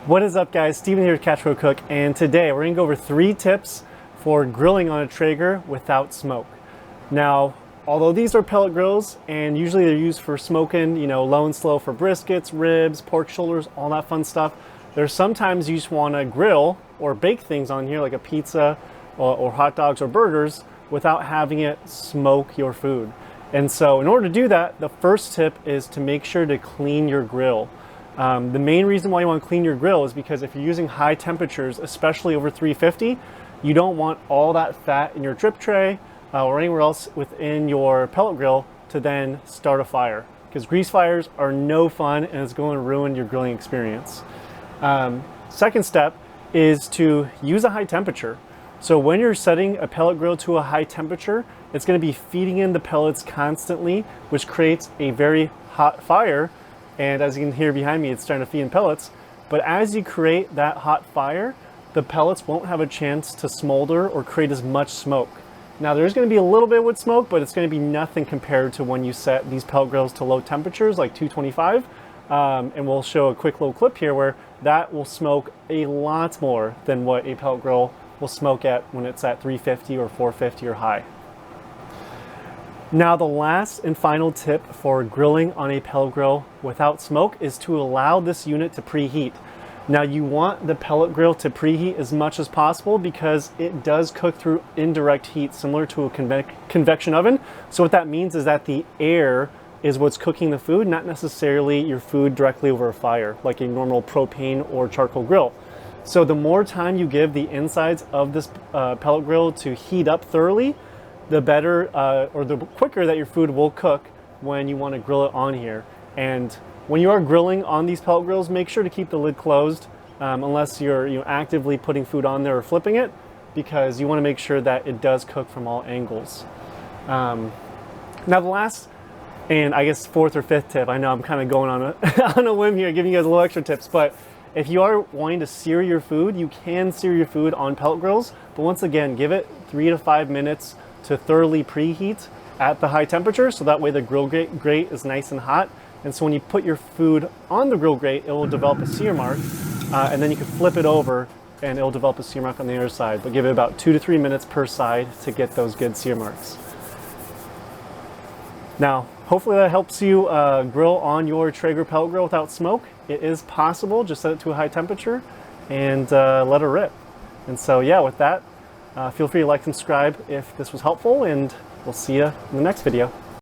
What is up, guys? Steven here with Catch Cook, and today we're gonna go over 3 tips for grilling on a Traeger without smoke. Now, although these are pellet grills and usually they're used for smoking, low and slow for briskets, ribs, pork shoulders, all that fun stuff, there's sometimes you just wanna grill or bake things on here like a pizza or hot dogs or burgers without having it smoke your food. And so in order to do that, the first tip is to make sure to clean your grill. The main reason why you want to clean your grill is because if you're using high temperatures, especially over 350, you don't want all that fat in your drip tray or anywhere else within your pellet grill to then start a fire, because grease fires are no fun and it's going to ruin your grilling experience. Second step is to use a high temperature. So when you're setting a pellet grill to a high temperature, it's going to be feeding in the pellets constantly, which creates a very hot fire. And as you can hear behind me, it's starting to feed in pellets. But as you create that hot fire, the pellets won't have a chance to smolder or create as much smoke. Now there's going to be a little bit with smoke, but it's going to be nothing compared to when you set these pellet grills to low temperatures like 225. And we'll show a quick little clip here where that will smoke a lot more than what a pellet grill will smoke at when it's at 350 or 450 or high. Now the last and final tip for grilling on a pellet grill without smoke is to allow this unit to preheat. Now you want the pellet grill to preheat as much as possible because it does cook through indirect heat similar to a convection oven. So what that means is that the air is what's cooking the food, not necessarily your food directly over a fire like a normal propane or charcoal grill. So the more time you give the insides of this pellet grill to heat up thoroughly, the better or the quicker that your food will cook when you want to grill it on here. And when you are grilling on these pellet grills, make sure to keep the lid closed unless you're actively putting food on there or flipping it, because you want to make sure that it does cook from all angles. Now the last and I guess 4th or 5th tip, I know I'm kind of going on on a whim here, giving you guys a little extra tips, but if you are wanting to sear your food, you can sear your food on pellet grills, but once again, give it 3 to 5 minutes to thoroughly preheat at the high temperature, so that way the grill grate is nice and hot. And so when you put your food on the grill grate, it will develop a sear mark, and then you can flip it over and it will develop a sear mark on the other side. But give it about 2 to 3 minutes per side to get those good sear marks. Now, hopefully that helps you grill on your Traeger pellet grill without smoke. It is possible. Just set it to a high temperature and let it rip. And so yeah, with that, feel free to like and subscribe if this was helpful, and we'll see you in the next video.